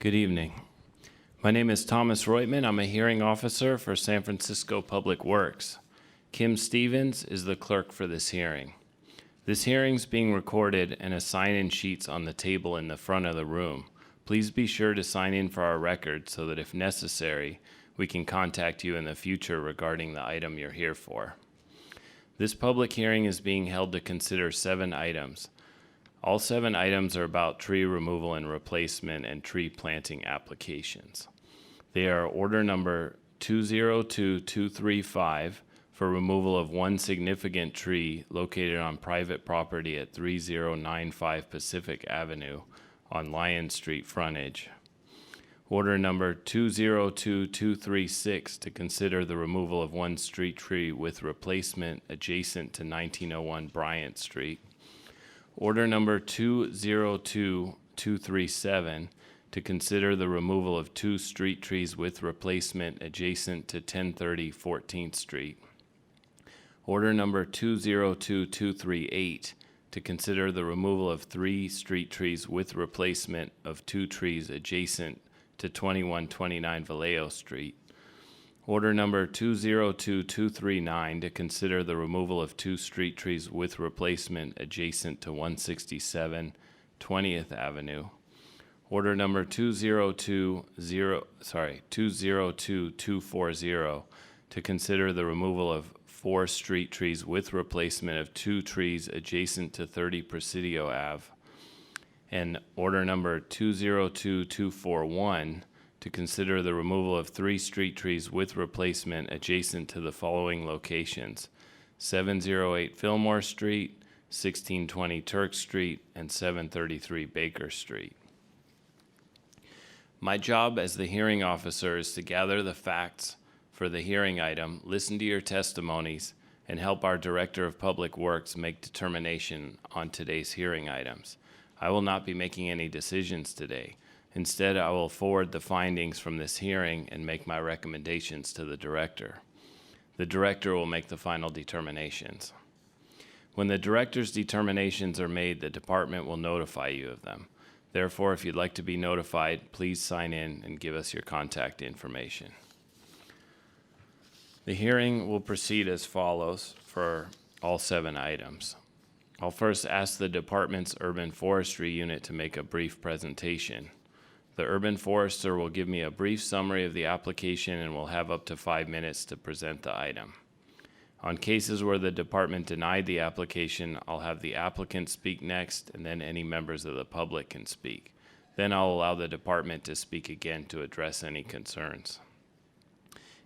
Good evening. My name is Thomas Reutman. I'm a hearing officer for San Francisco Public Works. Kim Stevens is the clerk for this hearing. This hearing is being recorded and a sign-in sheet's on the table in the front of the room. Please be sure to sign in for our record so that if necessary, we can contact you in the future regarding the item you're here for. This public hearing is being held to consider 7 items. All 7 items are about tree removal and replacement and tree planting applications. They are order number 202235 for removal of one significant tree located on private property at 3095 Pacific Avenue on Lyon Street frontage. Order number 202236 to consider the removal of one street tree with replacement adjacent to 1901 Bryant Street. Order number 202237 to consider the removal of 2 street trees with replacement adjacent to 1030 14th Street. Order number 202238 to consider the removal of 3 street trees with replacement of 2 trees adjacent to 2129 Vallejo Street. Order number 202239 to consider the removal of 2 street trees with replacement adjacent to 167 20th Avenue. Order number 202240 to consider the removal of 4 street trees with replacement of 2 trees adjacent to 30 Presidio Ave. And order number 202241 to consider the removal of 3 street trees with replacement adjacent to the following locations: 708 Fillmore Street, 1620 Turk Street, and 733 Baker Street. My job as the hearing officer is to gather the facts for the hearing item, listen to your testimonies, and help our Director of Public Works make determination on today's hearing items. I will not be making any decisions today. Instead, I will forward the findings from this hearing and make my recommendations to the director. The director will make the final determinations. When the director's determinations are made, the department will notify you of them. Therefore, if you'd like to be notified, please sign in and give us your contact information. The hearing will proceed as follows for all 7 items. I'll first ask the department's urban forestry unit to make a brief presentation. The urban forester will give me a brief summary of the application and will have up to 5 minutes to present the item. On cases where the department denied the application, I'll have the applicant speak next, and then any members of the public can speak. Then I'll allow the department to speak again to address any concerns.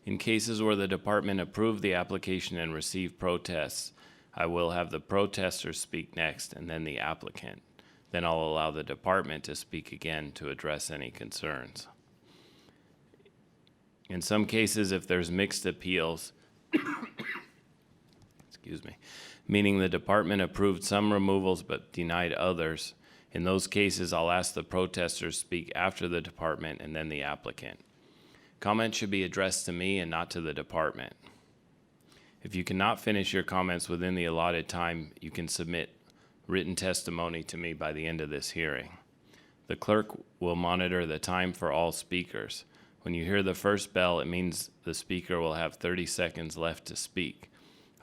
In cases where the department approved the application and received protests, I will have the protester speak next and then the applicant. Then I'll allow the department to speak again to address any concerns. In some cases, if there's mixed appeals, meaning the department approved some removals but denied others, in those cases I'll ask the protesters speak after the department and then the applicant. Comments should be addressed to me and not to the department. If you cannot finish your comments within the allotted time, you can submit written testimony to me by the end of this hearing. The clerk will monitor the time for all speakers. When you hear the first bell, it means the speaker will have 30 seconds left to speak.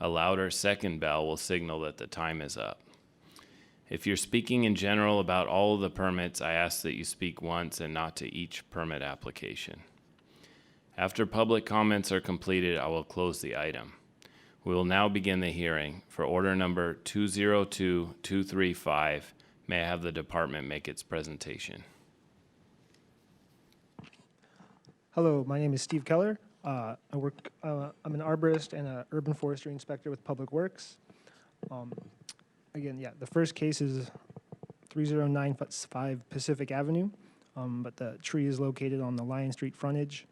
A louder second bell will signal that the time is up. If you're speaking in general about all of the permits, I ask that you speak once and not to each permit application. After public comments are completed, I will close the item. We will now begin the hearing. For order number 202235, may I have the department make its presentation? Hello, my name is Steve Keller. I'm an arborist and an urban forestry inspector with Public Works. The first case is 3095 Pacific Avenue, but the tree is located on the Lyon Street frontage.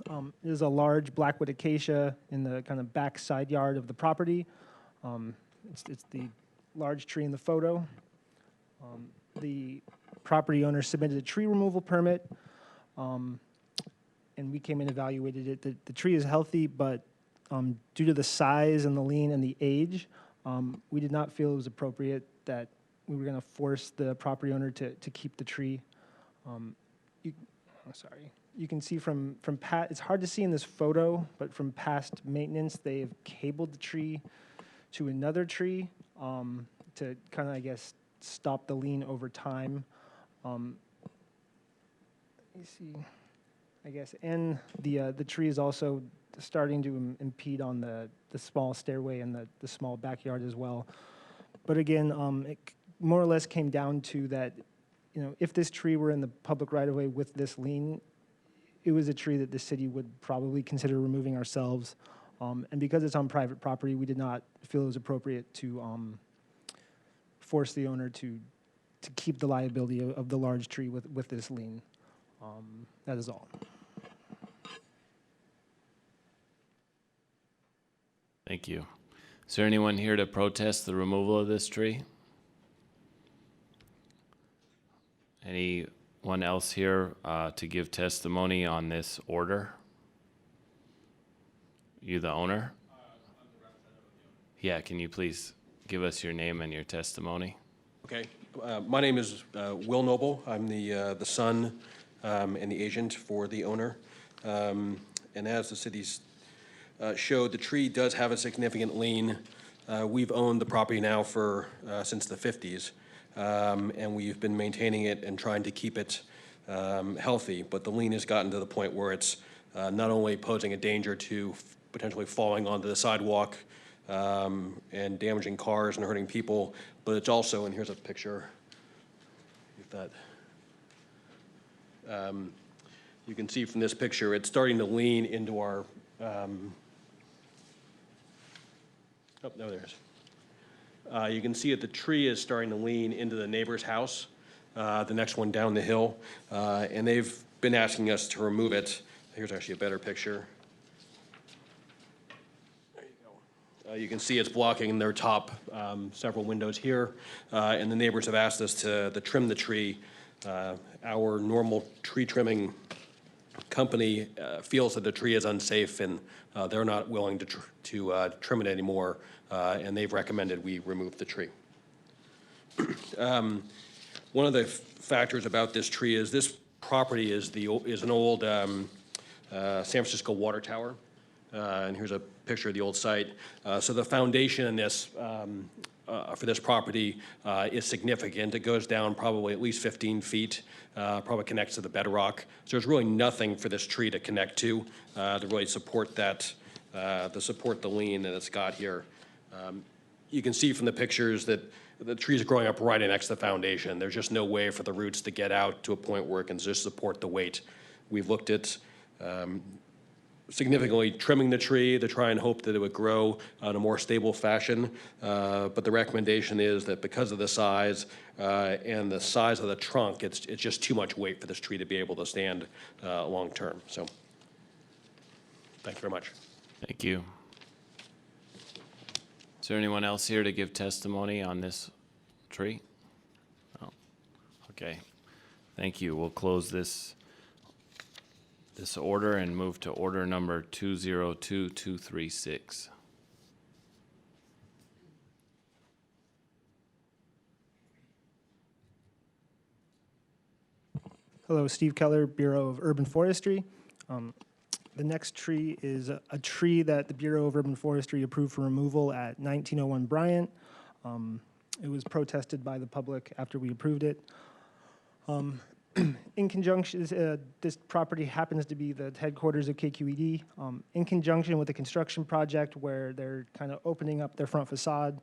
It is a large blackwood acacia in the kind of back side yard of the property. It's the large tree in the photo. The property owner submitted a tree removal permit, and we came and evaluated it. The tree is healthy, but due to the size and the lean and the age, we did not feel it was appropriate that we were going to force the property owner to keep the tree. sorry. You can see it's hard to see in this photo, but from past maintenance, they've cabled the tree to another tree to kind of, I guess, stop the lean over time. Let me see, I guess, and the tree is also starting to impede on the small stairway and the small backyard as well. But again, it more or less came down to that, if this tree were in the public right-of-way with this lean, it was a tree that the city would probably consider removing ourselves. And because it's on private property, we did not feel it was appropriate to force the owner to keep the liability of the large tree with this lien. That is all. Thank you. Is there anyone here to protest the removal of this tree? Anyone else here to give testimony on this order? You the owner? Yeah, can you please give us your name and your testimony? Okay, my name is Will Noble. I'm the son and the agent for the owner. And as the city's showed, the tree does have a significant lien. We've owned the property now for since the 50s, and we've been maintaining it and trying to keep it healthy. But the lien has gotten to the point where it's not only posing a danger to potentially falling onto the sidewalk and damaging cars and hurting people, but it's also, and here's a picture, if that, you can see from this picture, it's starting to lean into our, oh, no, there it is. You can see that the tree is starting to lean into the neighbor's house, the next one down the hill, and they've been asking us to remove it. Here's actually a better picture. You can see it's blocking their top several windows here, and the neighbors have asked us to trim the tree. Our normal tree trimming company feels that the tree is unsafe, and they're not willing to trim it anymore, and they've recommended we remove the tree. One of the factors about this tree is this property is an old San Francisco water tower. And here's a picture of the old site. So the foundation in this, for this property is significant. It goes down probably at least 15 feet, probably connects to the bedrock. So there's really nothing for this tree to connect to really support that, the lean that it's got here. You can see from the pictures that the trees are growing up right next to the foundation. There's just no way for the roots to get out to a point where it can just support the weight. We've looked at significantly trimming the tree to try and hope that it would grow in a more stable fashion. But the recommendation is that because of the size and the size of the trunk, it's just too much weight for this tree to be able to stand long term. So thank you very much. Thank you. Is there anyone else here to give testimony on this tree? Oh, okay. Thank you. We'll close this order and move to order number 202236. Hello, Steve Keller, Bureau of Urban Forestry. The next tree is a tree that the Bureau of Urban Forestry approved for removal at 1901 Bryant. It was protested by the public after we approved it. In conjunction, this property happens to be the headquarters of KQED. In conjunction with the construction project where they're kind of opening up their front facade,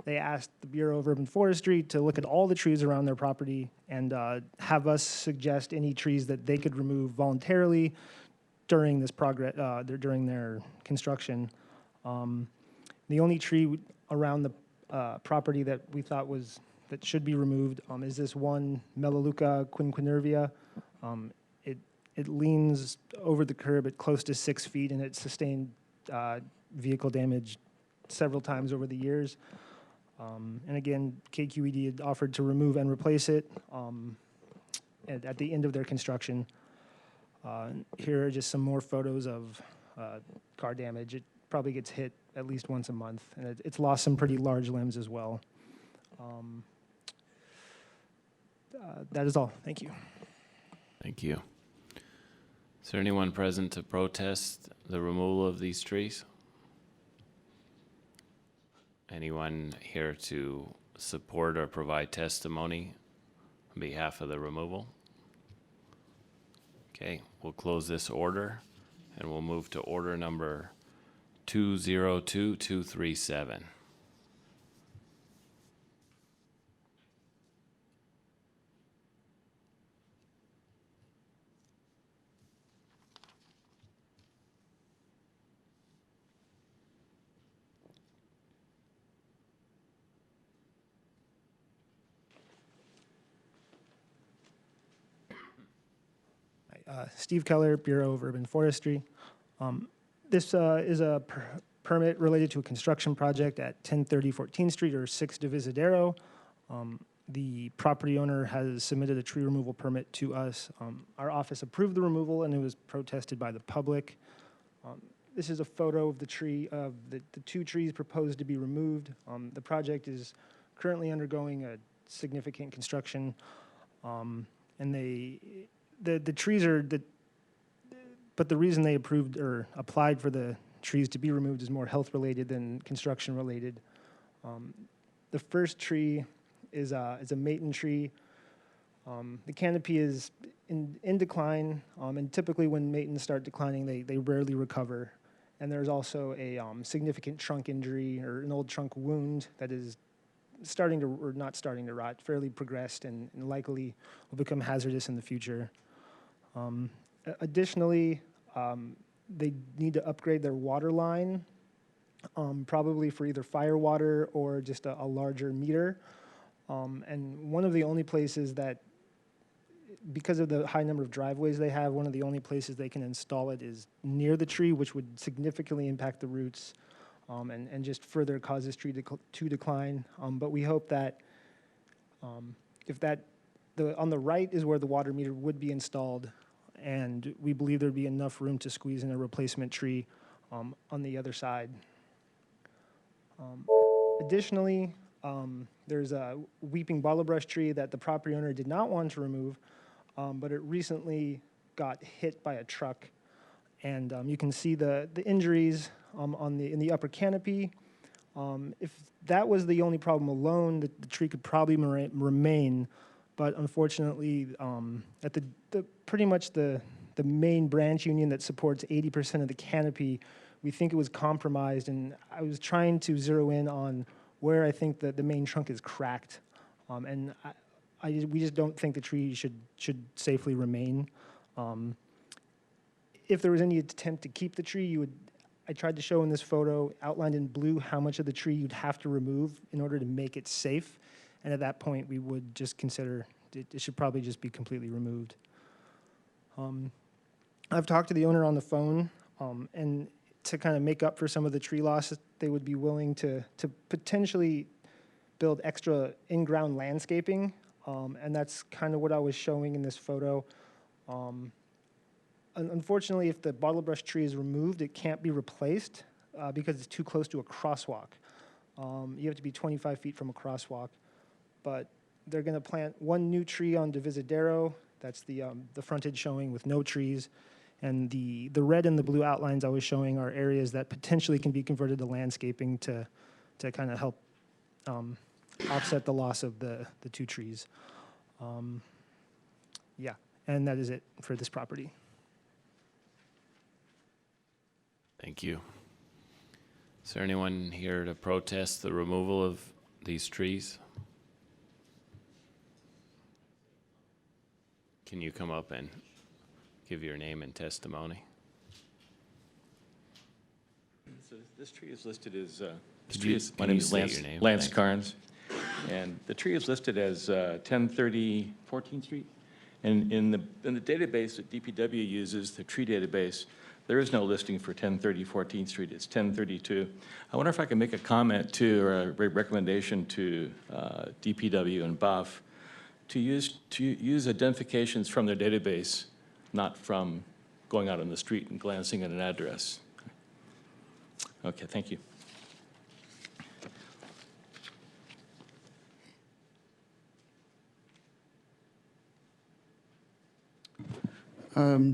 they asked the Bureau of Urban Forestry to look at all the trees around their property and have us suggest any trees that they could remove voluntarily during this during their construction. The only tree around the property that we thought that should be removed is this one Melaleuca quinquenervia. It leans over the curb at close to 6 feet, and it sustained vehicle damage several times over the years. And again, KQED had offered to remove and replace it at the end of their construction. Here are just some more photos of car damage. It probably gets hit at least once a month, and it's lost some pretty large limbs as well. That is all. Thank you. Thank you. Is there anyone present to protest the removal of these trees? Anyone here to support or provide testimony on behalf of the removal? Okay, we'll close this order and we'll move to order number 202237. Steve Keller, Bureau of Urban Forestry. This is a permit related to a construction project at 1030 14th Street or 6 Divisadero. The property owner has submitted a tree removal permit to us. Our office approved the removal and it was protested by the public. This is a photo of the tree, of the two trees proposed to be removed. The project is currently undergoing a significant construction, and the trees are, but the reason they approved or applied for the trees to be removed is more health-related than construction-related. The first tree is a maton tree. The canopy is in decline, and typically when matons start declining, they rarely recover. And there's also a significant trunk injury or an old trunk wound that is starting to, or not starting to rot, fairly progressed and likely will become hazardous in the future. Additionally, they need to upgrade their water line, probably for either fire water or just a larger meter. And one of the only places that, because of the high number of driveways they have, one of the only places they can install it is near the tree, which would significantly impact the roots and just further cause this tree to decline. But we hope that if that, on the right is where the water meter would be installed, and we believe there'd be enough room to squeeze in a replacement tree on the other side. Additionally, there's a weeping ballabrush tree that the property owner did not want to remove, but it recently got hit by a truck. And you can see the injuries in the upper canopy. If that was the only problem alone, the tree could probably remain. But unfortunately, at pretty much the main branch union that supports 80% of the canopy, we think it was compromised. And I was trying to zero in on where I think that the main trunk is cracked. And we just don't think the tree should safely remain. If there was any attempt to keep the tree, I tried to show in this photo, outlined in blue, how much of the tree you'd have to remove in order to make it safe. And at that point, we would just consider it should probably just be completely removed. I've talked to the owner on the phone, and to kind of make up for some of the tree loss, they would be willing to potentially build extra in-ground landscaping, and that's kind of what I was showing in this photo. Unfortunately, if the bottlebrush tree is removed, it can't be replaced because it's too close to a crosswalk. You have to be 25 feet from a crosswalk. But they're going to plant one new tree on Divisadero. That's the frontage showing with no trees. And the red and the blue outlines I was showing are areas that potentially can be converted to landscaping to kind of help offset the loss of the two trees. Yeah, and that is it for this property. Thank you. Is there anyone here to protest the removal of these trees? Can you come up and give your name and testimony? So this tree is listed as, can my name you is state Lance, your name? Lance Thanks. Carnes. And the tree is listed as 1030 14th Street. And in the database that DPW uses, the tree database, there is no listing for 1030 14th Street. It's 1032. I wonder if I can make a comment to, or a recommendation to DPW and BUF to use identifications from their database, not from going out on the street and glancing at an address. Okay, thank you.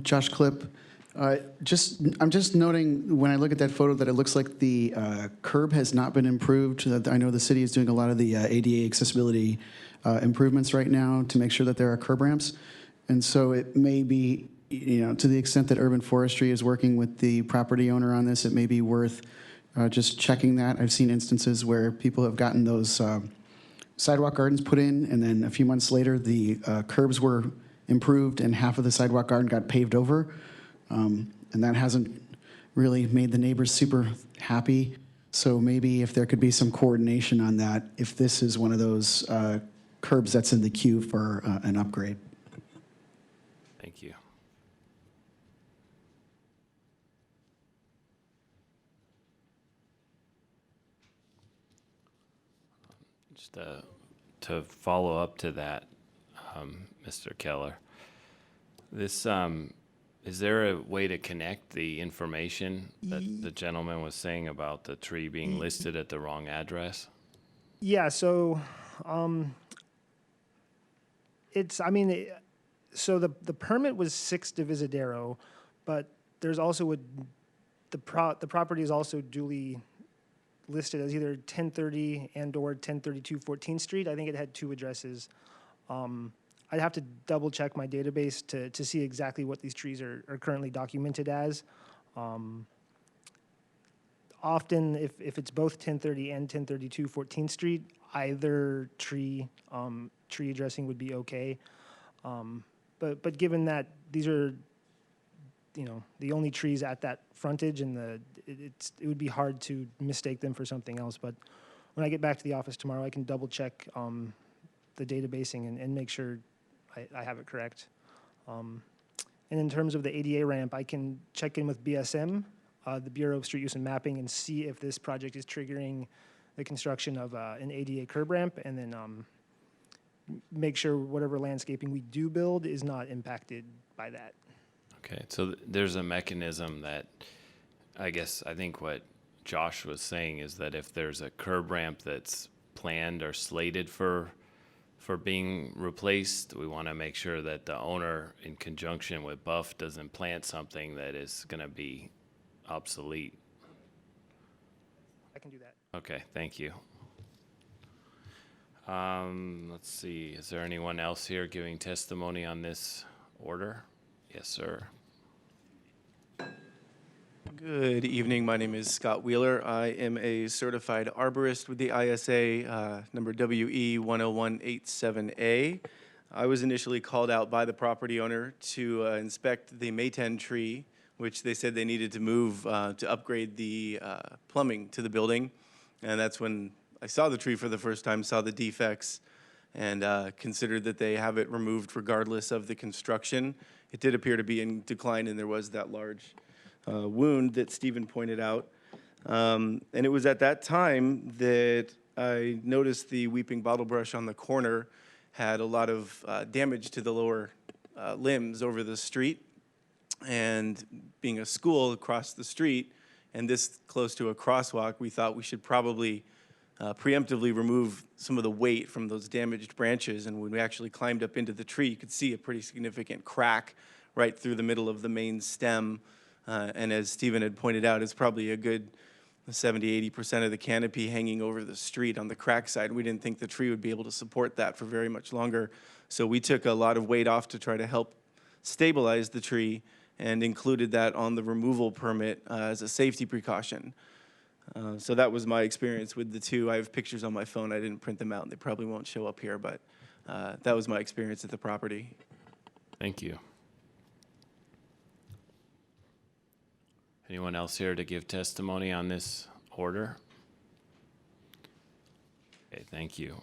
Josh Clipp, I'm just noting when I look at that photo that it looks like the curb has not been improved. That I know the city is doing a lot of the ADA accessibility improvements right now to make sure that there are curb ramps. And so it may be, to the extent that Urban Forestry is working with the property owner on this, it may be worth just checking that. I've seen instances where people have gotten those sidewalk gardens put in, and then a few months later, the curbs were improved and half of the sidewalk garden got paved over. And that hasn't really made the neighbors super happy. So maybe if there could be some coordination on that, if this is one of those curbs that's in the queue for an upgrade. Thank you. Just to follow up to that, Mr. Keller, this, is there a way to connect the information that the gentleman was saying about the tree being listed at the wrong address? Yeah, so so the permit was 6 Divisadero, but there's also the property is also duly listed as either 1030 and or 1032 14th Street. I think it had 2 addresses. I'd have to double check my database to see exactly what these trees are currently documented as. Often, if it's both 1030 and 1032 14th Street, either tree addressing would be okay. But given that these are, the only trees at that frontage, and it would be hard to mistake them for something else. But when I get back to the office tomorrow, I can double check the databasing and make sure I have it correct. And in terms of the ADA ramp, I can check in with BSM, the Bureau of Street Use and Mapping, and see if this project is triggering the construction of an ADA curb ramp, and then make sure whatever landscaping we do build is not impacted by that. Okay, so there's a mechanism that, I think what Josh was saying is that if there's a curb ramp that's planned or slated for being replaced, we want to make sure that the owner, in conjunction with Buff, doesn't plant something that is going to be obsolete. I can do that. Okay, thank you. Let's see, is there anyone else here giving testimony on this order? Yes, sir. Good evening. My name is Scott Wheeler. I am a certified arborist with the ISA, number WE 10187A. I was initially called out by the property owner to inspect the Mayten tree, which they said they needed to move to upgrade the plumbing to the building. And that's when I saw the tree for the first time, saw the defects, and considered that they have it removed regardless of the construction. It did appear to be in decline, and there was that large wound that Stephen pointed out. And it was at that time that I noticed the weeping bottlebrush on the corner had a lot of damage to the lower limbs over the street. And being a school across the street and this close to a crosswalk, we thought we should probably preemptively remove some of the weight from those damaged branches. And when we actually climbed up into the tree, you could see a pretty significant crack right through the middle of the main stem. And as Stephen had pointed out, it's probably a good 70–80% of the canopy hanging over the street on the crack side. We didn't think the tree would be able to support that for very much longer. So we took a lot of weight off to try to help stabilize the tree and included that on the removal permit as a safety precaution. So that was my experience with the two. I have pictures on my phone. I didn't print them out, and they probably won't show up here, but that was my experience at the property. Thank you. Anyone else here to give testimony on this order? Okay, thank you.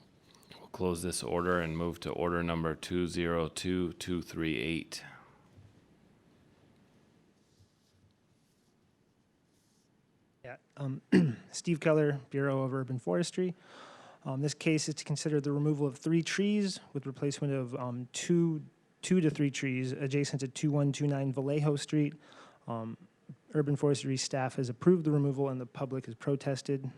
We'll close this order and move to order number 202238. Yeah, Steve Keller, Bureau of Urban Forestry. This case is to consider the removal of 3 trees with replacement of 2 to 3 trees adjacent to 2129 Vallejo Street. Urban Forestry staff has approved the removal and the public has protested.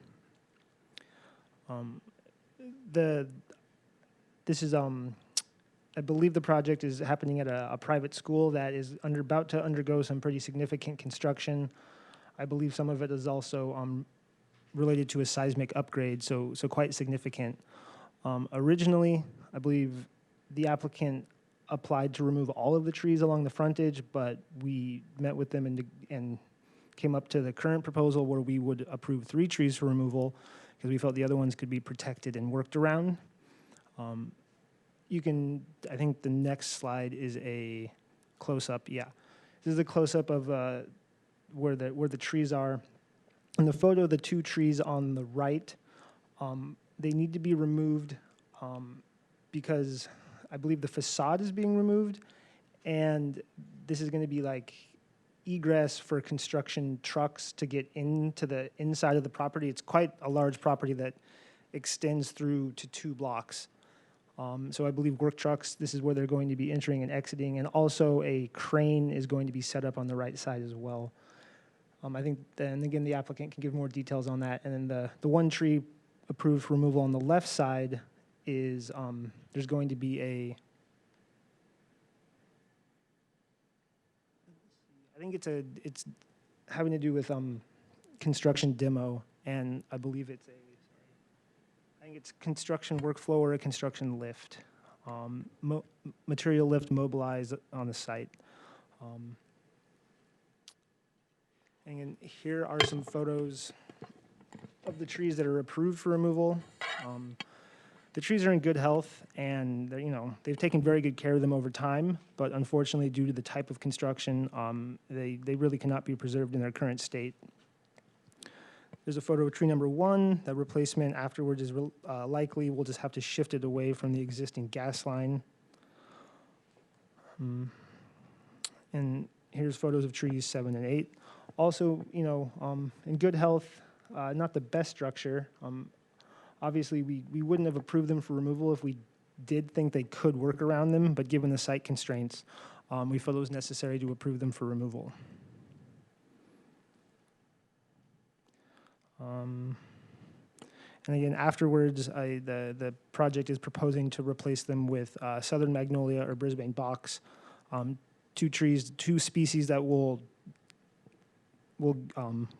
This is I believe the project is happening at a private school that is about to undergo some pretty significant construction. I believe some of it is also related to a seismic upgrade, so quite significant. Originally, I believe the applicant applied to remove all of the trees along the frontage, but we met with them and came up to the current proposal where we would approve 3 trees for removal because we felt the other ones could be protected and worked around. I think the next slide is a close-up, yeah. This is a close-up of where the trees are. In the photo, the 2 trees on the right, they need to be removed because I believe the facade is being removed, and this is going to be like egress for construction trucks to get into the inside of the property. It's quite a large property that extends through to 2 blocks. So I believe work trucks, this is where they're going to be entering and exiting, and also a crane is going to be set up on the right side as well. I think then again the applicant can give more details on that. And then the 1 tree approved for removal on the left side is there's going to be I think it's having to do with construction demo, and I believe it's I think it's construction workflow or a construction lift. Material lift mobilized on the site. And here are some photos of the trees that are approved for removal. The trees are in good health, and they've taken very good care of them over time. But unfortunately, due to the type of construction, they really cannot be preserved in their current state. There's a photo of tree number 1. That replacement afterwards is likely. We'll just have to shift it away from the existing gas line. And here's photos of trees 7 and 8. Also, in good health, not the best structure. Obviously, we wouldn't have approved them for removal if we did think they could work around them, but given the site constraints, we felt it was necessary to approve them for removal. And again, afterwards, the project is proposing to replace them with Southern Magnolia or Brisbane box, 2 trees, 2 species that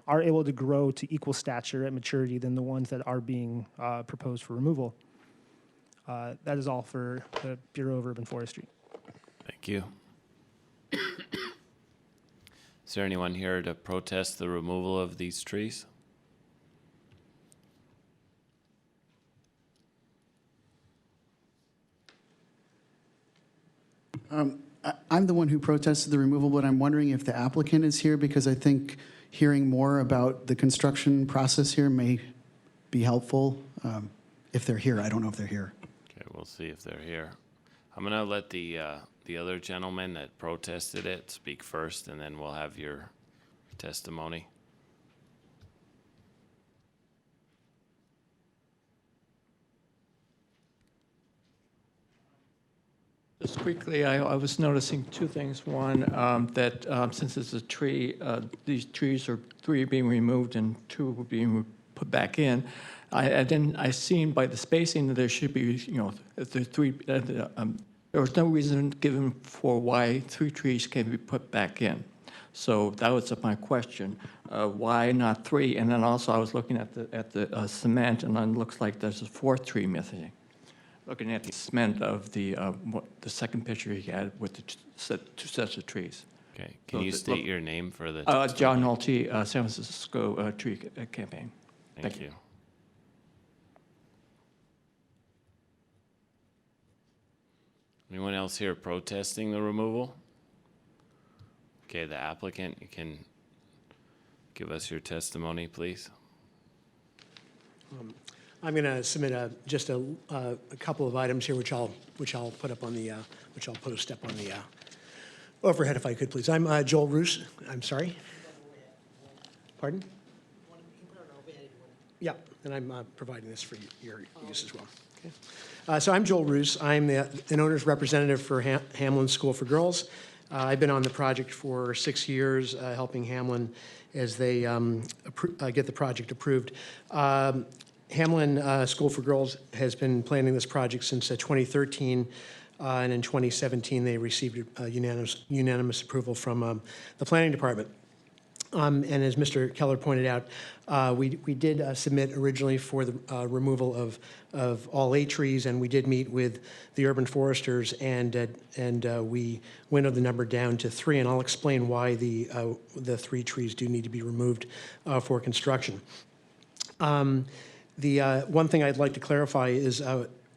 are able to grow to equal stature at maturity than the ones that are being proposed for removal. That is all for the Bureau of Urban Forestry. Thank you. Is there anyone here to protest the removal of these trees? I'm the one who protested the removal, but I'm wondering if the applicant is here because I think hearing more about the construction process here may be helpful. If they're here, I don't know if they're here. Okay, we'll see if they're here. I'm gonna let the other gentleman that protested it speak first, and then we'll have your testimony. Just quickly, I was noticing 2 things. One, that since it's a tree, these trees are 3 being removed and 2 being put back in. I seen by the spacing that there should be, the 3. There was no reason given for why 3 trees can be put back in. So that was my question. Why not 3? And then also I was looking at the cement, and then it looks like there's a 4th tree missing. Looking at the cement of the second picture he had with the 2 sets of trees. Okay, can you state your name for the? John Nolte, San Francisco Tree Campaign. Thank you. Anyone else here protesting the removal? Okay, the applicant, you can give us your testimony, please. I'm going to submit just a couple of items here, which I'll put up on the which I'll post up on the overhead, if I could, please. I'm Joel Roos. I'm sorry. Pardon? Yeah, and I'm providing this for your use as well. Okay. So I'm Joel Roos. I'm an owner's representative for Hamlin School for Girls. I've been on the project for 6 years, helping Hamlin as they get the project approved. Hamlin School for Girls has been planning this project since 2013. and in 2017, they received unanimous approval from the Planning Department. And as Mr. Keller pointed out, we did submit originally for the removal of all 8 trees, and we did meet with the urban foresters, and we winnowed the number down to 3, and I'll explain why the 3 trees do need to be removed for construction. The one thing I'd like to clarify is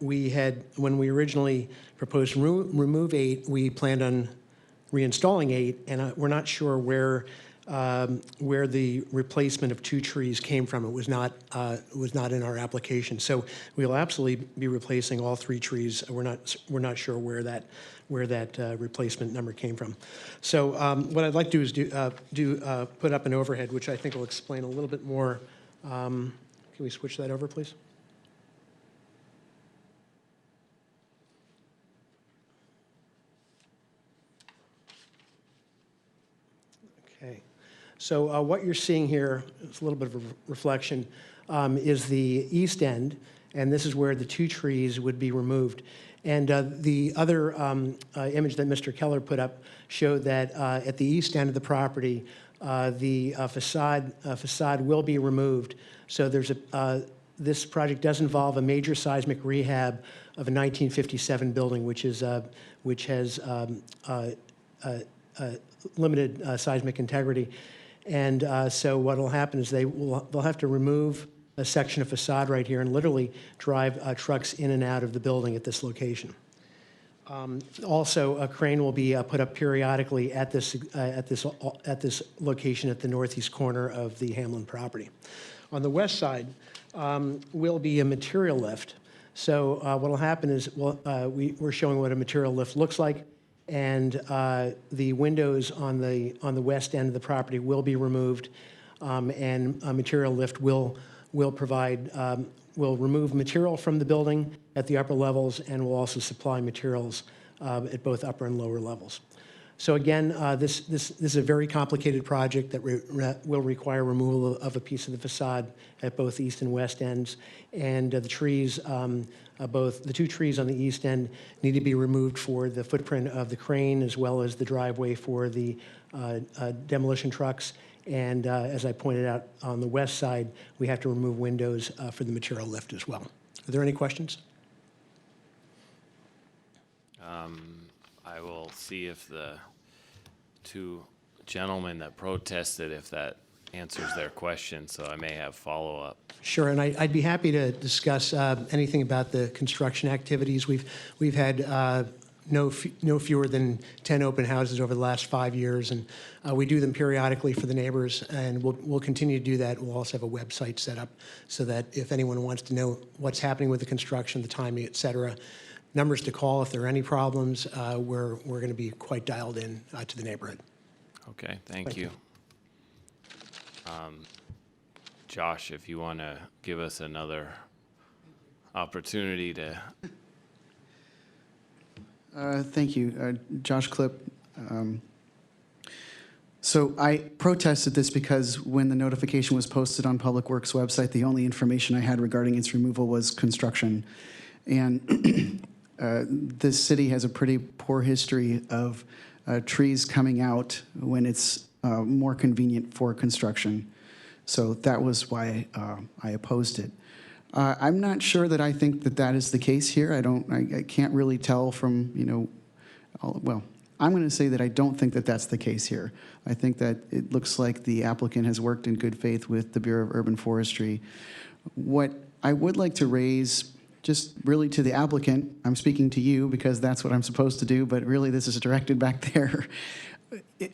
we had, when we originally proposed to remove 8, we planned on reinstalling 8, and we're not sure where the replacement of 2 trees came from. It was not in our application. So we'll absolutely be replacing all 3 trees. We're not sure where that replacement number came from. So what I'd like to do is put up an overhead, which I think will explain a little bit more. Can we switch that over, please? Okay. So what you're seeing here, it's a little bit of a reflection, is the east end, and this is where the 2 trees would be removed. And the other image that Mr. Keller put up showed that at the east end of the property, the facade will be removed. So there's this project does involve a major seismic rehab of a 1957 building, which has limited seismic integrity. And so what will happen is they'll have to remove a section of facade right here and literally drive trucks in and out of the building at this location. Also, a crane will be put up periodically at this location at the northeast corner of the Hamlin property. On the west side will be a material lift. So what will happen is we're showing what a material lift looks like, and the windows on the west end of the property will be removed, and a material lift will remove material from the building at the upper levels, and will also supply materials at both upper and lower levels. So again, this is a very complicated project that will require removal of a piece of the facade at both east and west ends, and the trees, both the 2 trees on the east end need to be removed for the footprint of the crane, as well as the driveway for the demolition trucks. And as I pointed out, on the west side, we have to remove windows for the material lift as well. Are there any questions? I will see if the 2 gentlemen that protested, if that answers their question, so I may have follow-up. Sure, and I'd be happy to discuss anything about the construction activities. We've had no fewer than 10 open houses over the last 5 years, and we do them periodically for the neighbors, and we'll continue to do that. We'll also have a website set up so that if anyone wants to know what's happening with the construction, the timing, et cetera, numbers to call if there are any problems, we're going to be quite dialed in to the neighborhood. Okay, thank you. Josh, if you want to give us another opportunity to. Thank you, Josh Clip. So I protested this because when the notification was posted on Public Works website, the only information I had regarding its removal was construction. And this city has a pretty poor history of trees coming out when it's more convenient for construction. So that was why I opposed it. I'm not sure that I think that that is the case here. I can't really tell from, well, I'm going to say that I don't think that that's the case here. I think that it looks like the applicant has worked in good faith with the Bureau of Urban Forestry. What I would like to raise, just really to the applicant, I'm speaking to you because that's what I'm supposed to do, but really this is directed back there.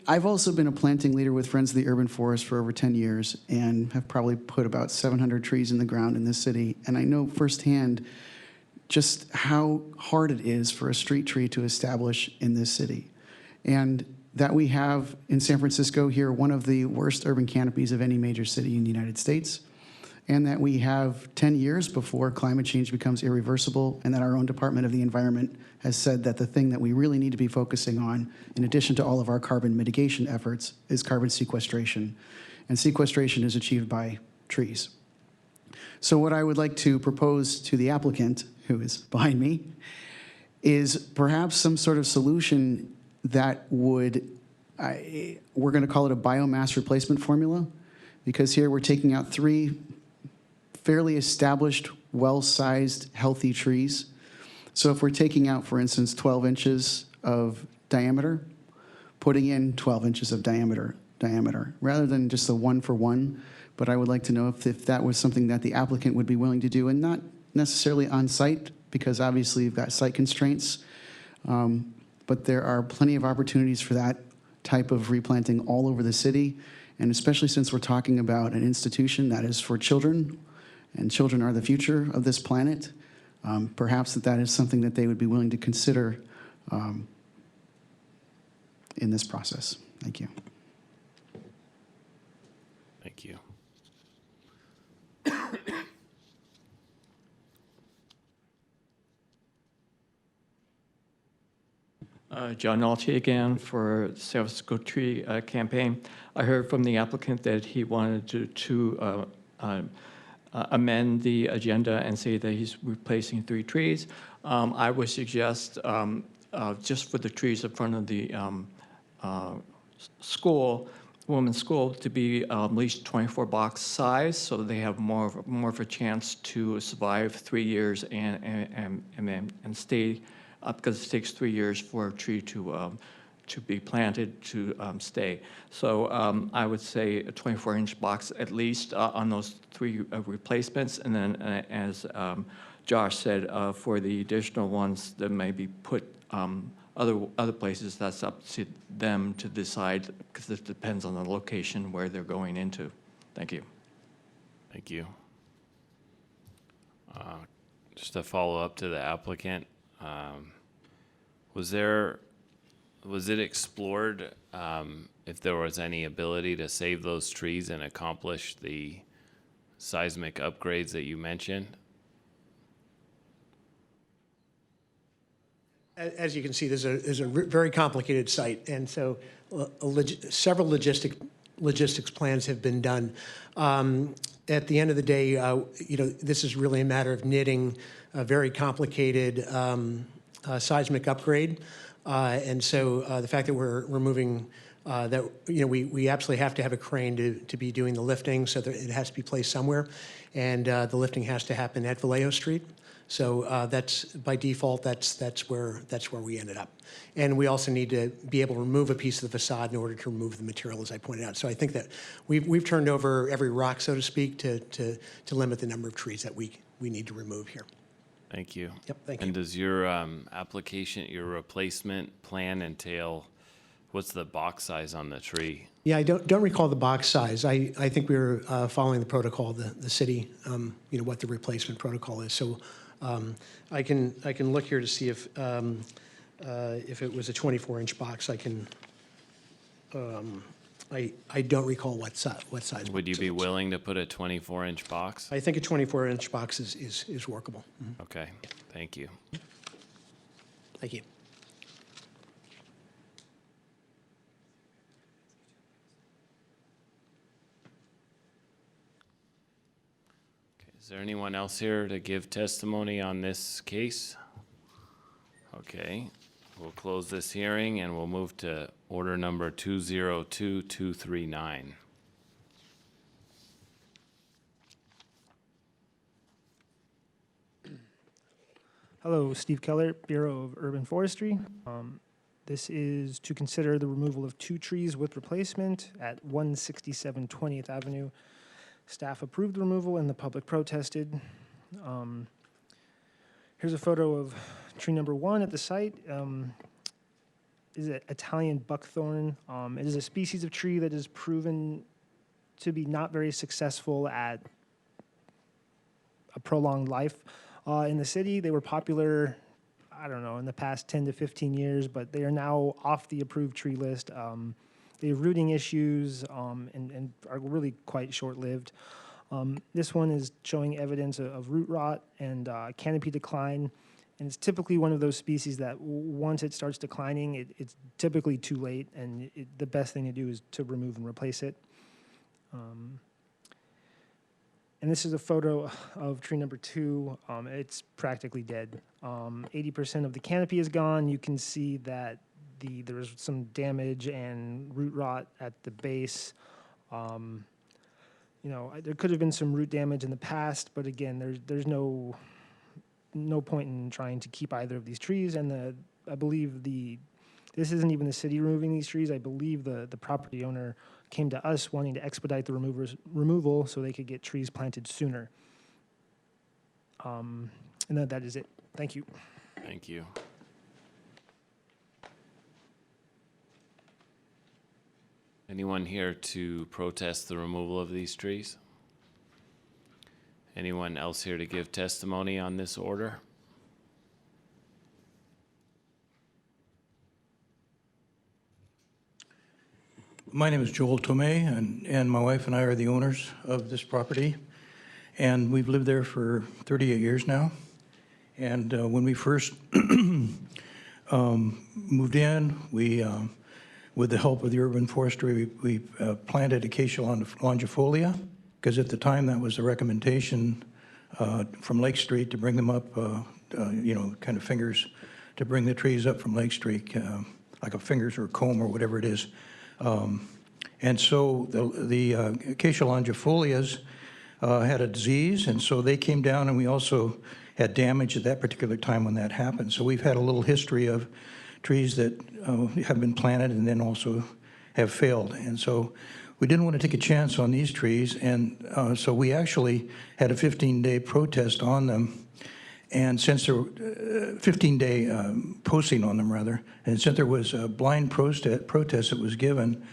I've also been a planting leader with Friends of the Urban Forest for over 10 years and have probably put about 700 trees in the ground in this city. And I know firsthand just how hard it is for a street tree to establish in this city. And that we have in San Francisco here one of the worst urban canopies of any major city in the United States. And that we have 10 years before climate change becomes irreversible, and that our own Department of the Environment has said that the thing that we really need to be focusing on, in addition to all of our carbon mitigation efforts, is carbon sequestration. And sequestration is achieved by trees. So what I would like to propose to the applicant, who is behind me, is perhaps some sort of solution that would, we're going to call it a biomass replacement formula, because here we're taking out 3 fairly established, well-sized, healthy trees. So if we're taking out, for instance, 12 inches of diameter, putting in 12 inches of diameter, rather than just a 1-for-1. But I would like to know if that was something that the applicant would be willing to do, and not necessarily on site, because obviously you've got site constraints. But there are plenty of opportunities for that type of replanting all over the city. And especially since we're talking about an institution that is for children, and children are the future of this planet, perhaps that is something that they would be willing to consider in this process. Thank you. Thank you. John Nolte again for San Francisco Tree Campaign. I heard from the applicant that he wanted to amend the agenda and say that he's replacing 3 trees. I would suggest just for the trees in front of the school, women's school, to be at least 24 box size, so they have more of a chance to survive 3 years and stay up, because it takes 3 years for a tree to be planted to stay. So I would say a 24-inch box at least on those 3 replacements, and then as Josh said, for the additional ones that may be put other places, that's up to them to decide, because it depends on the location where they're going into. Thank you. Thank you. Just a follow-up to the applicant. Was it explored if there was any ability to save those trees and accomplish the seismic upgrades that you mentioned? As you can see, there's a very complicated site, and so several logistics plans have been done. At the end of the day, this is really a matter of knitting a very complicated seismic upgrade, and so the fact that we're moving that we absolutely have to have a crane to be doing the lifting, so that it has to be placed somewhere, and the lifting has to happen at Vallejo Street. So that's by default. That's where we ended up, and we also need to be able to remove a piece of the facade in order to remove the material, as I pointed out. So I think that we've turned over every rock, so to speak, to limit the number of trees that we need to remove here. Thank you. Yep, thank you. And does your application, your replacement plan entail, what's the box size on the tree? Yeah, I don't recall the box size. I think we were following the protocol, the city, what the replacement protocol is. So I can look here to see if it was a 24-inch box. I can. I don't recall what size. Would you be willing to put a 24-inch box? I think a 24-inch box is workable. Mm-hmm. Okay, thank you. Thank you. Is there anyone else here to give testimony on this case? Okay, we'll close this hearing and we'll move to order number 202239. Hello, Steve Keller, Bureau of Urban Forestry. This is to consider the removal of 2 trees with replacement at 167 20th Avenue. Staff approved the removal and the public protested. Here's a photo of tree number 1 at the site. Is it Italian buckthorn? It is a species of tree that is proven to be not very successful at a prolonged life in the city. They were popular, I don't know, in the past 10 to 15 years, but they are now off the approved tree list. They have rooting issues and are really quite short-lived. This one is showing evidence of root rot and canopy decline, and it's typically one of those species that once it starts declining, it's typically too late, and the best thing to do is to remove and replace it. And this is a photo of tree number 2. It's practically dead. 80% of the canopy is gone. You can see that there's some damage and root rot at the base. There could have been some root damage in the past, but again, there's no point in trying to keep either of these trees. And I believe this isn't even the city removing these trees. I believe the property owner came to us wanting to expedite the removal so they could get trees planted sooner. And that is it. Thank you. Thank you. Anyone here to protest the removal of these trees? Anyone else here to give testimony on this order? My name is Joel Tomei, and my wife and I are the owners of this property. And we've lived there for 38 years now. And when we first moved in, we, with the help of the urban forestry, we planted Acacia longifolia, because at the time that was the recommendation from Lake Street to bring them up, kind of fingers, to bring the trees up from Lake Street, like a fingers or a comb or whatever it is. And so the Acacia longifolias had a disease, and so they came down, and we also had damage at that particular time when that happened. So we've had a little history of trees that have been planted and then also have failed. And so we didn't want to take a chance on these trees, and so we actually had a 15-day protest on them. And since there were 15-day posting on them, rather, and since there was a blind protest that was given,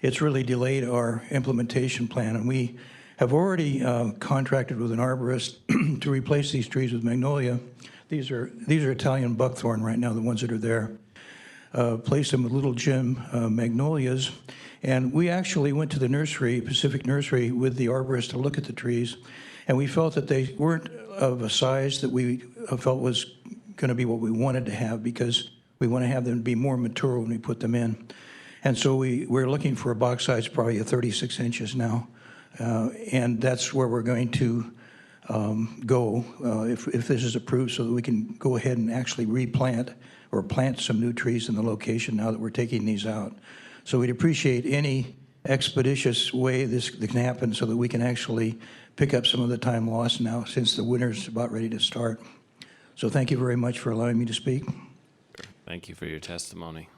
it's really delayed our implementation plan. And we have already contracted with an arborist to replace these trees with magnolia. These are Italian buckthorn right now, the ones that are there. Place them with Little Jim magnolias. And we actually went to the nursery, Pacific Nursery, with the arborist to look at the trees. And we felt that they weren't of a size that we felt was going to be what we wanted to have, because we want to have them be more mature when we put them in. And so we're looking for a box size probably of 36 inches now. And that's where we're going to go if this is approved, so that we can go ahead and actually replant or plant some new trees in the location now that we're taking these out. So we'd appreciate any expeditious way this can happen so that we can actually pick up some of the time lost now, since the winter's about ready to start. So thank you very much for allowing me to speak. Thank you for your testimony.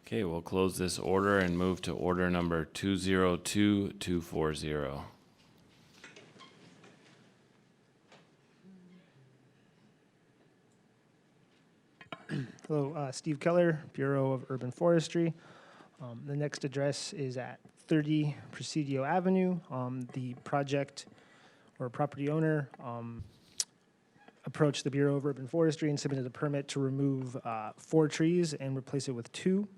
Okay, we'll close this order and move to order number 202240. Hello, Steve Keller, Bureau of Urban Forestry. The next address is at 30 Presidio Avenue. The project or property owner approached the Bureau of Urban Forestry and submitted a permit to remove 4 trees and replace it with 2.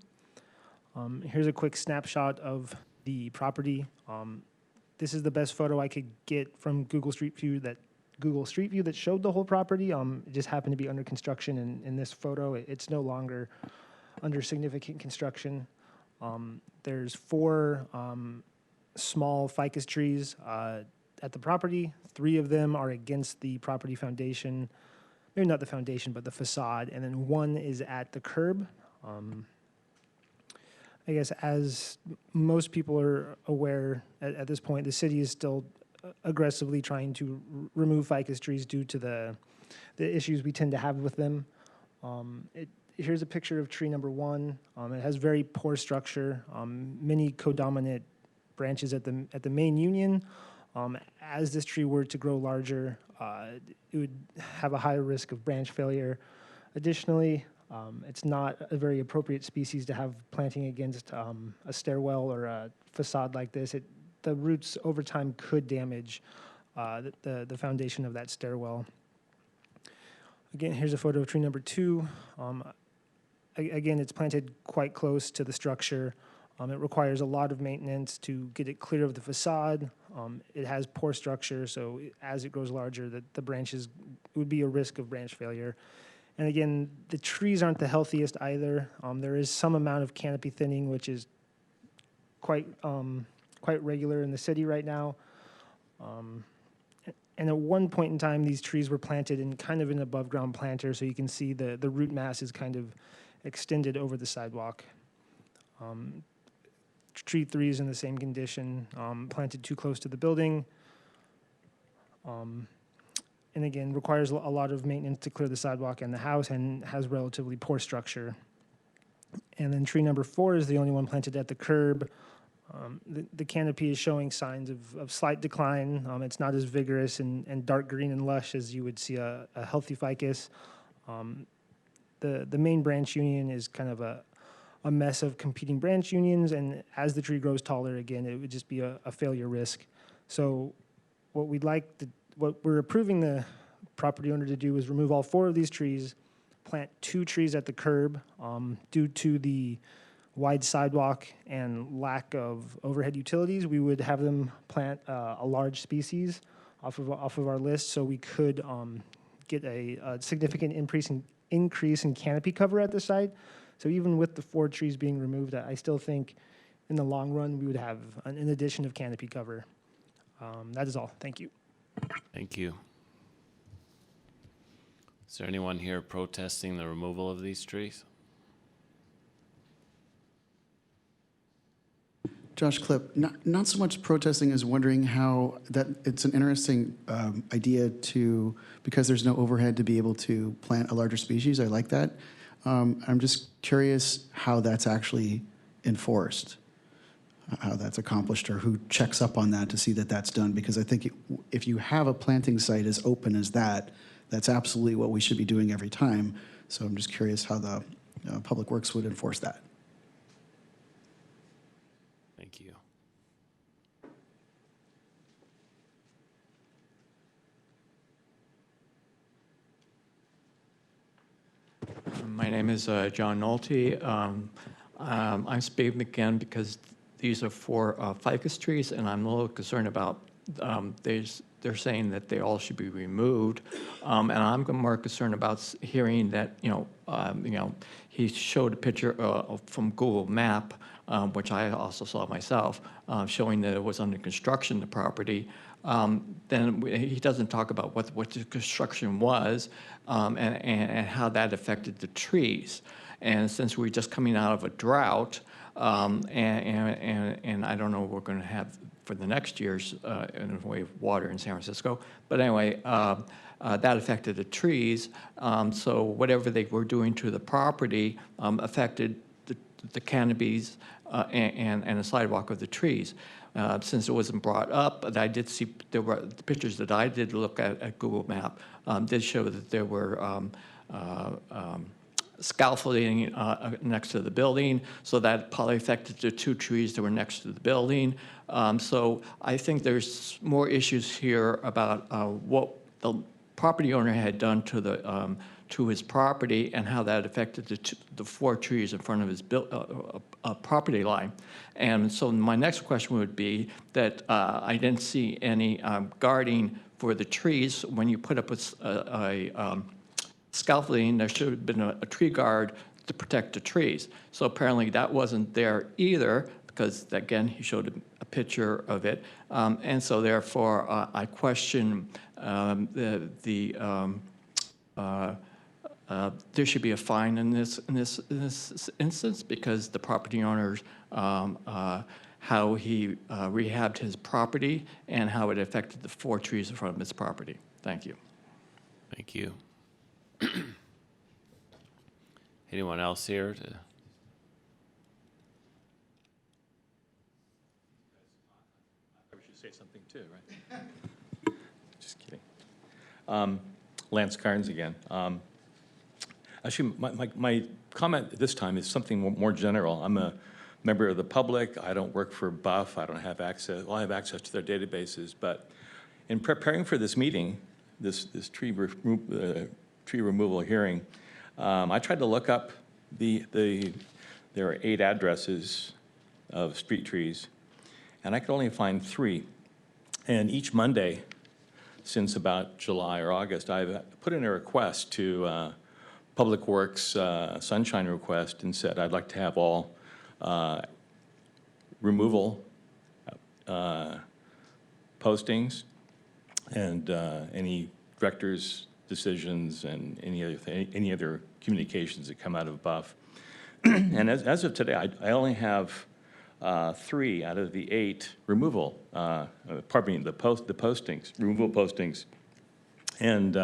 Here's a quick snapshot of the property. This is the best photo I could get from Google Street View that showed the whole property. It just happened to be under construction, and in this photo, it's no longer under significant construction. There's 4 small ficus trees at the property. 3 of them are against the property foundation, maybe not the foundation, but the facade, and then 1 is at the curb. I guess as most people are aware at this point, the city is still aggressively trying to remove ficus trees due to the issues we tend to have with them. Here's a picture of tree number 1. It has very poor structure, many codominant branches at the main union. As this tree were to grow larger, it would have a higher risk of branch failure. Additionally, it's not a very appropriate species to have planting against a stairwell or a facade like this. The roots over time could damage the foundation of that stairwell. Again, here's a photo of tree number 2. Again, it's planted quite close to the structure. It requires a lot of maintenance to get it clear of the facade. It has poor structure, so as it grows larger, the branches would be a risk of branch failure. And again, the trees aren't the healthiest either. There is some amount of canopy thinning, which is quite regular in the city right now. And at one point in time, these trees were planted in kind of an above-ground planter, so you can see the root mass is kind of extended over the sidewalk. Tree 3 is in the same condition, planted too close to the building. And again, requires a lot of maintenance to clear the sidewalk and the house, and has relatively poor structure. And then tree number 4 is the only one planted at the curb. The canopy is showing signs of slight decline. It's not as vigorous and dark green and lush as you would see a healthy ficus. The main branch union is kind of a mess of competing branch unions, and as the tree grows taller, again, it would just be a failure risk. So what we're approving the property owner to do is remove all 4 of these trees, plant 2 trees at the curb. Due to the wide sidewalk and lack of overhead utilities, we would have them plant a large species off of our list, so we could get a significant increase in canopy cover at the site. So even with the 4 trees being removed, I still think in the long run we would have an addition of canopy cover. That is all. Thank you. Thank you. Is there anyone here protesting the removal of these trees? Josh Klipp, not so much protesting as wondering how that it's an interesting idea to, because there's no overhead, to be able to plant a larger species. I like that. I'm just curious how that's actually enforced, how that's accomplished, or who checks up on that to see that that's done. Because I think if you have a planting site as open as that, that's absolutely what we should be doing every time. So I'm just curious how the Public Works would enforce that. Thank you. My name is John Nolte. I'm speaking again because these are 4 ficus trees, and I'm a little concerned about they're saying that they all should be removed, and I'm more concerned about hearing that he showed a picture from Google Map, which I also saw myself, showing that it was under construction, the property. Then he doesn't talk about what the construction was and how that affected the trees. And since we're just coming out of a drought, and I don't know what we're going to have for the next years in the way of water in San Francisco, but anyway, that affected the trees. So whatever they were doing to the property affected the canopies and the sidewalk of the trees. Since it wasn't brought up, but I did see the pictures that I did look at Google Map did show that there were scaffolding next to the building, so that probably affected the 2 trees that were next to the building. So I think there's more issues here about what the property owner had done to his property and how that affected the 4 trees in front of his property line. And so my next question would be that I didn't see any guarding for the trees. When you put up a scaffolding, there should have been a tree guard to protect the trees. So apparently that wasn't there either, because again, he showed a picture of it. And so therefore, I question there should be a fine in this instance, because the property owners, how he rehabbed his property and how it affected the 4 trees in front of his property. Thank you. Thank you. Anyone else here to? I should say something too, right? Just kidding. Lance Carnes again. Actually, my comment this time is something more general. I'm a member of the public. I don't work for Buff. I don't have access. Well, I have access to their databases. But in preparing for this meeting, this tree removal hearing, I tried to look up there are 8 addresses of street trees, and I could only find 3. And each Monday, since about July or August, I've put in a request to Public Works sunshine request and said I'd like to have all removal postings and any director's decisions and any other communications that come out of Buff. And as of today, I only have 3 out of the 8 removal, pardon me, the postings, removal postings. And